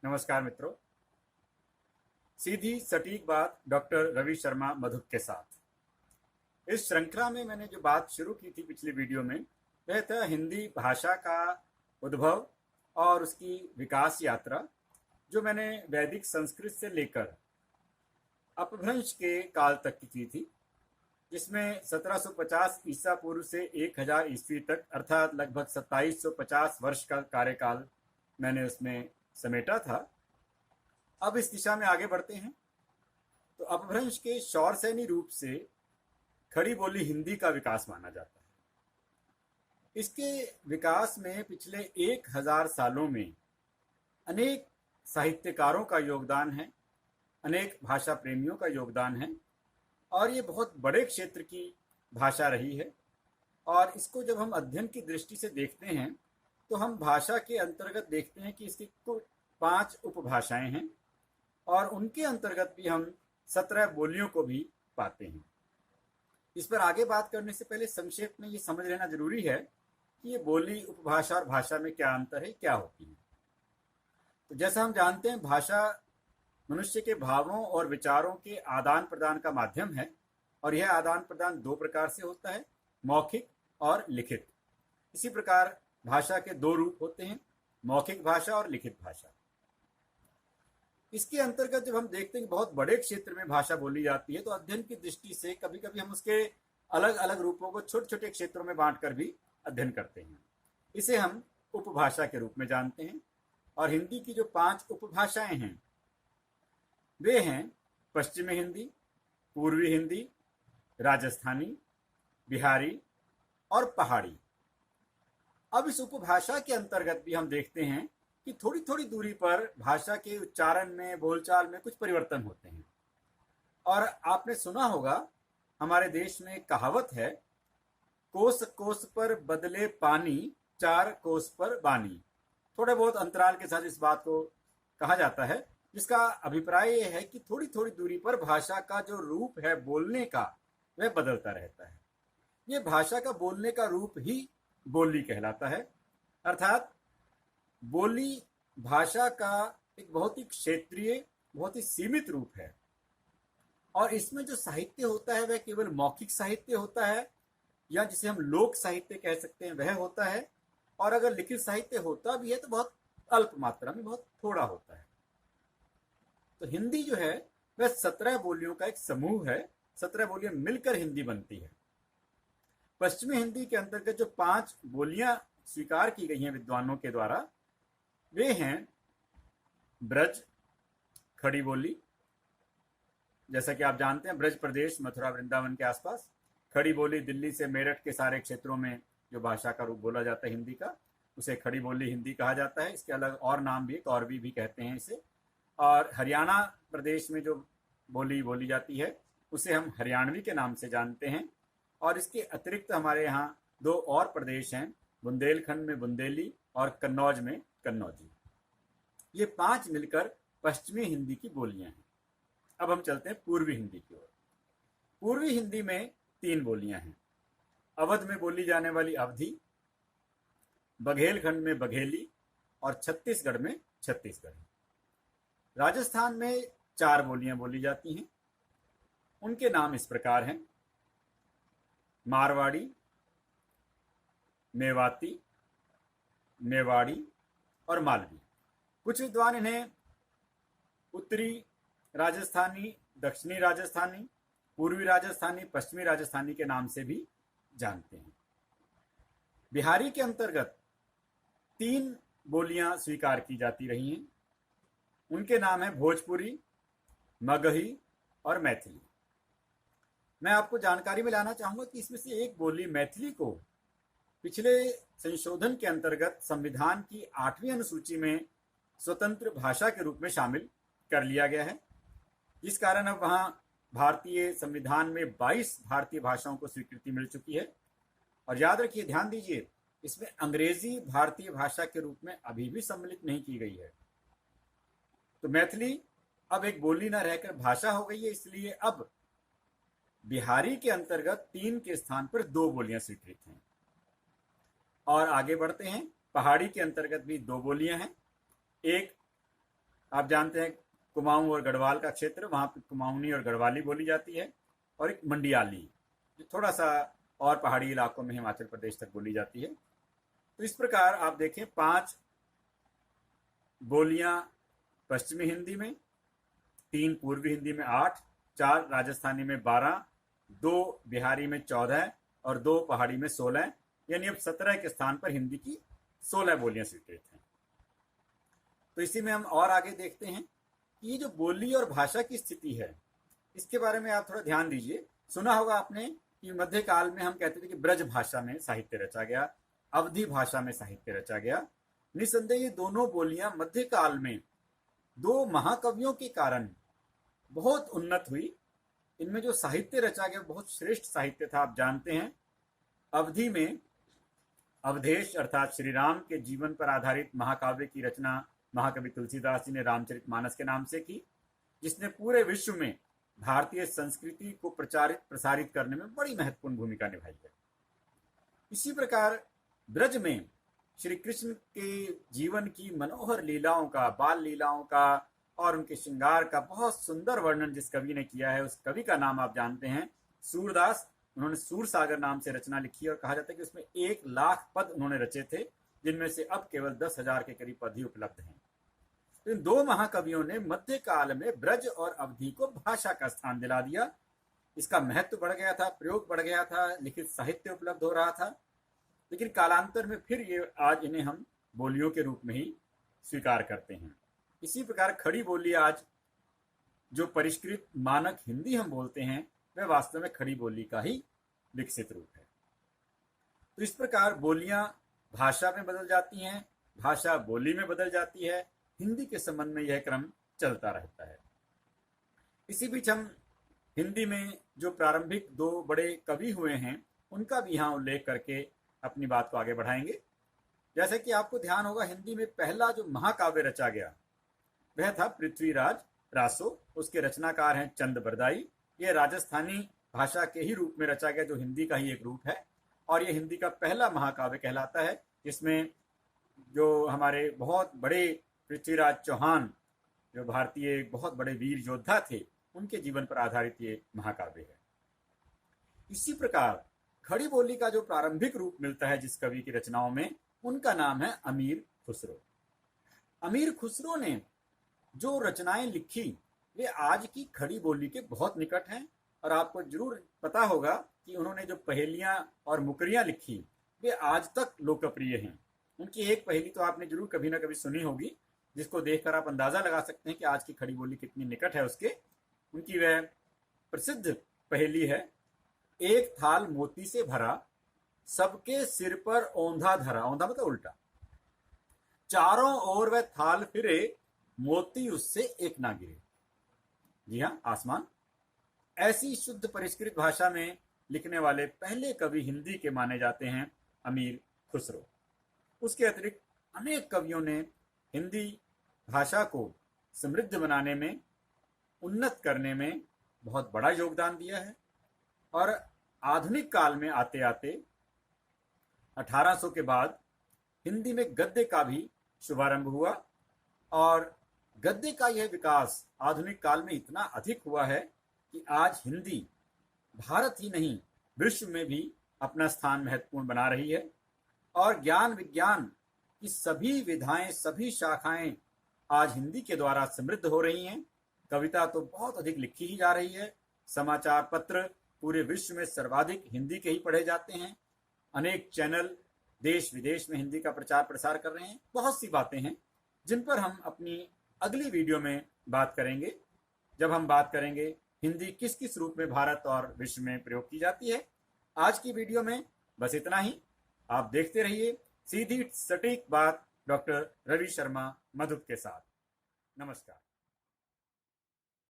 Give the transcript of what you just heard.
नमस्कार मित्रों। सीधी सटीक बात डॉक्टर रवि शर्मा मधुक के साथ। इस श्रृंखला में मैंने जो बात शुरू की थी पिछली वीडियो में, वह था हिंदी भाषा का उद्भव और उसकी विकास यात्रा, जो मैंने वैदिक संस्कृत से लेकर अपभ्रंश के काल तक की थी, जिसमें 1750 ईसा पूर्व से 1000 ईस्वी तक अर्थात लगभग 2750 वर्ष का कार्यकाल मैंने उसमें समेटा था। अब इस दिशा में आगे बढ़ते हैं तो अपभ्रंश के शौरसैनी रूप से खड़ी बोली हिंदी का विकास माना जाता है। इसके विकास में पिछले 1000 सालों में अनेक साहित्यकारों का योगदान है, अनेक भाषा प्रेमियों का योगदान है और ये बहुत बड़े क्षेत्र की भाषा रही है। और इसको जब हम अध्ययन की दृष्टि से देखते हैं तो हम भाषा के अंतर्गत देखते हैं कि इसकी कुल 5 उपभाषाएं हैं और उनके अंतर्गत भी हम 17 बोलियों को भी पाते हैं। इस पर आगे बात करने से पहले संक्षेप में ये समझ लेना जरूरी है कि ये बोली, उपभाषा और भाषा में क्या अंतर है, क्या होती है। तो जैसा हम जानते हैं, भाषा मनुष्य के भावों और विचारों के आदान प्रदान का माध्यम है और यह आदान प्रदान 2 प्रकार से होता है, मौखिक और लिखित। इसी प्रकार भाषा के 2 रूप होते हैं, मौखिक भाषा और लिखित भाषा। इसके अंतर्गत जब हम देखते हैं कि बहुत बड़े क्षेत्र में भाषा बोली जाती है तो अध्ययन की दृष्टि से कभी कभी हम उसके अलग अलग रूपों को छोटे छोटे क्षेत्रों में बांटकर भी अध्ययन करते हैं। इसे हम उपभाषा के रूप में जानते हैं। और हिंदी की जो 5 उपभाषाएं हैं वे हैं पश्चिमी हिंदी, पूर्वी हिंदी, राजस्थानी, बिहारी और पहाड़ी। अब इस उपभाषा के अंतर्गत भी हम देखते हैं कि थोड़ी थोड़ी दूरी पर भाषा के उच्चारण में, बोलचाल में कुछ परिवर्तन होते हैं। और आपने सुना होगा, हमारे देश में एक कहावत है, कोस कोस पर बदले पानी, 4 कोस पर बानी। थोड़े बहुत अंतराल के साथ इस बात को कहा जाता है, जिसका अभिप्राय यह है कि थोड़ी थोड़ी दूरी पर भाषा का जो रूप है बोलने का, वह बदलता रहता है। ये भाषा का बोलने का रूप ही बोली कहलाता है। अर्थात बोली भाषा का एक बहुत ही क्षेत्रीय, बहुत ही सीमित रूप है और इसमें जो साहित्य होता है वह केवल मौखिक साहित्य होता है, या जिसे हम लोक साहित्य कह सकते हैं, वह होता है। और अगर लिखित साहित्य होता भी है तो बहुत अल्प मात्रा में, बहुत थोड़ा होता है। तो हिंदी जो है वह 17 बोलियों का एक समूह है। 17 बोलियां मिलकर हिंदी बनती है। पश्चिमी हिंदी के अंतर्गत जो 5 बोलियां स्वीकार की गई हैं विद्वानों के द्वारा, वे हैं ब्रज, खड़ी बोली, जैसा कि आप जानते हैं ब्रज प्रदेश मथुरा वृंदावन के आसपास। खड़ी बोली दिल्ली से मेरठ के सारे क्षेत्रों में जो भाषा का रूप बोला जाता है हिंदी का, उसे खड़ी बोली हिंदी कहा जाता है। इसके अलग और नाम भी, कौरवी भी कहते हैं इसे। और हरियाणा प्रदेश में जो बोली बोली जाती है उसे हम हरियाणवी के नाम से जानते हैं। और इसके अतिरिक्त हमारे यहाँ 2 और प्रदेश हैं, बुंदेलखंड में बुंदेली और कन्नौज में कन्नौजी। ये 5 मिलकर पश्चिमी हिंदी की बोलियां हैं। अब हम चलते हैं पूर्वी हिंदी की ओर। पूर्वी हिंदी में 3 बोलियां हैं। अवध में बोली जाने वाली अवधी, बघेलखंड में बघेली और छत्तीसगढ़ में छत्तीसगढ़ी। राजस्थान में 4 बोलियां बोली जाती हैं। उनके नाम इस प्रकार हैं, मारवाड़ी, मेवाती, मेवाड़ी और मालवी। कुछ विद्वान इन्हें उत्तरी राजस्थानी, दक्षिणी राजस्थानी, पूर्वी राजस्थानी, पश्चिमी राजस्थानी के नाम से भी जानते हैं। बिहारी के अंतर्गत 3 बोलियां स्वीकार की जाती रही हैं। उनके नाम है भोजपुरी, मगही और मैथिली। मैं आपको जानकारी में लाना चाहूंगा कि इसमें से एक बोली मैथिली को पिछले संशोधन के अंतर्गत संविधान की 8वीं अनुसूची में स्वतंत्र भाषा के रूप में शामिल कर लिया गया है, जिस कारण अब वहां भारतीय संविधान में 22 भारतीय भाषाओं को स्वीकृति मिल चुकी है। और याद रखिए, ध्यान दीजिए, इसमें अंग्रेजी भारतीय भाषा के रूप में अभी भी सम्मिलित नहीं की गई है। तो मैथिली अब एक बोली न रहकर भाषा हो गई है, इसलिए अब बिहारी के अंतर्गत 3 के स्थान पर 2 बोलियां स्वीकृत हैं। और आगे बढ़ते हैं, पहाड़ी के अंतर्गत भी 2 बोलियां हैं। एक आप जानते हैं कुमाऊं और गढ़वाल का क्षेत्र, वहाँ पे कुमाऊनी और गढ़वाली बोली जाती है, और एक मंडियाली जो थोड़ा सा और पहाड़ी इलाकों में हिमाचल प्रदेश तक बोली जाती है। तो इस प्रकार आप देखें 5 बोलियां पश्चिमी हिंदी में, 3 पूर्वी हिंदी में, 8, 4 राजस्थानी में, 12, 2 बिहारी में, 14 और 2 पहाड़ी में, 16, यानी अब 17 के स्थान पर हिंदी की 16 बोलियां स्वीकृत हैं। तो इसी में हम और आगे देखते हैं कि ये जो बोली और भाषा की स्थिति है, इसके बारे में आप थोड़ा ध्यान दीजिए। सुना होगा आपने कि मध्यकाल में हम कहते थे कि ब्रज भाषा में साहित्य रचा गया, अवधी भाषा में साहित्य रचा गया। निसंदेह ये दोनों बोलियां मध्यकाल में 2 महाकवियों के कारण बहुत उन्नत हुई। इनमें जो साहित्य रचा गया बहुत श्रेष्ठ साहित्य था। आप जानते हैं अवधि में अवधेश अर्थात श्री राम के जीवन पर आधारित महाकाव्य की रचना महाकवि तुलसीदास जी ने रामचरितमानस के नाम से की, जिसने पूरे विश्व में भारतीय संस्कृति को प्रसारित करने में बड़ी महत्वपूर्ण भूमिका निभाई है। इसी प्रकार ब्रज में श्री कृष्ण के जीवन की मनोहर लीलाओं का, बाल लीलाओं का और उनके श्रृंगार का बहुत सुंदर वर्णन जिस कवि ने किया है, उस कवि का नाम आप जानते हैं सूरदास। उन्होंने सूर सागर नाम से रचना लिखी और कहा जाता है कि उसमें 1,00,000 पद उन्होंने रचे थे, जिनमें से अब केवल 10,000 के करीब पद ही उपलब्ध हैं। तो इन 2 महाकवियों ने मध्यकाल में ब्रज और अवधि को भाषा का स्थान दिला दिया। इसका महत्व बढ़ गया था, प्रयोग बढ़ गया था, लिखित साहित्य उपलब्ध हो रहा था। लेकिन कालांतर में फिर ये आज इन्हें हम बोलियों के रूप में ही स्वीकार करते हैं। इसी प्रकार खड़ी बोली आज जो परिष्कृत मानक हिंदी हम बोलते हैं, वह वास्तव में खड़ी बोली का ही विकसित रूप है। तो इस प्रकार बोलियां भाषा में बदल जाती हैं, भाषा बोली में बदल जाती है। हिंदी के संबंध में यह क्रम चलता रहता है। इसी बीच हम हिंदी में जो प्रारंभिक 2 बड़े कवि हुए हैं, उनका भी यहाँ उल्लेख करके अपनी बात को आगे बढ़ाएंगे। जैसे कि आपको ध्यान होगा, हिंदी में पहला जो महाकाव्य रचा गया वह था पृथ्वीराज रासो। उसके रचनाकार हैं चंद बरदाई। यह राजस्थानी भाषा के ही रूप में रचा गया, जो हिंदी का ही एक रूप है, और यह हिंदी का पहला महाकाव्य कहलाता है, जिसमें जो हमारे बहुत बड़े पृथ्वीराज चौहान, जो भारतीय बहुत बड़े वीर योद्धा थे, उनके जीवन पर आधारित ये महाकाव्य है। इसी प्रकार खड़ी बोली का जो प्रारंभिक रूप मिलता है जिस कवि की रचनाओं में, उनका नाम है अमीर खुसरो। अमीर खुसरो ने जो रचनाएं लिखी वे आज की खड़ी बोली के बहुत निकट हैं, और आपको जरूर पता होगा कि उन्होंने जो पहेलियां और मुकरियां लिखी वे आज तक लोकप्रिय हैं। उनकी एक पहेली तो आपने जरूर कभी ना कभी सुनी होगी, जिसको देखकर आप अंदाजा लगा सकते हैं कि आज की खड़ी बोली कितनी निकट है उसके। उनकी वह प्रसिद्ध पहेली है, एक थाल मोती से भरा, सबके सिर पर औंधा धरा। औंधा मतलब उल्टा। चारों ओर वह थाल फिरे, मोती उससे एक ना गिरे। जी हाँ, आसमान। ऐसी शुद्ध परिष्कृत भाषा में लिखने वाले पहले कवि हिंदी के माने जाते हैं अमीर खुसरो। उसके अतिरिक्त अनेक कवियों ने हिंदी भाषा को समृद्ध बनाने में, उन्नत करने में बहुत बड़ा योगदान दिया है। और आधुनिक काल में आते आते 1800 के बाद हिंदी में गद्य का भी शुभारंभ हुआ, और गद्य का यह विकास आधुनिक काल में इतना अधिक हुआ है कि आज हिंदी भारत ही नहीं विश्व में भी अपना स्थान महत्वपूर्ण बना रही है। और ज्ञान विज्ञान की सभी विधाएं, सभी शाखाएं आज हिंदी के द्वारा समृद्ध हो रही हैं। कविता तो बहुत अधिक लिखी ही जा रही है। समाचार पत्र पूरे विश्व में सर्वाधिक हिंदी के ही पढ़े जाते हैं। अनेक चैनल देश विदेश में हिंदी का प्रचार प्रसार कर रहे हैं। बहुत सी बातें हैं जिन पर हम अपनी अगली वीडियो में बात करेंगे, जब हम बात करेंगे हिंदी किस किस रूप में भारत और विश्व में प्रयोग की जाती है। आज की वीडियो में बस इतना ही। आप देखते रहिए सीधी सटीक बात डॉक्टर रवि शर्मा मधुप के साथ। नमस्कार।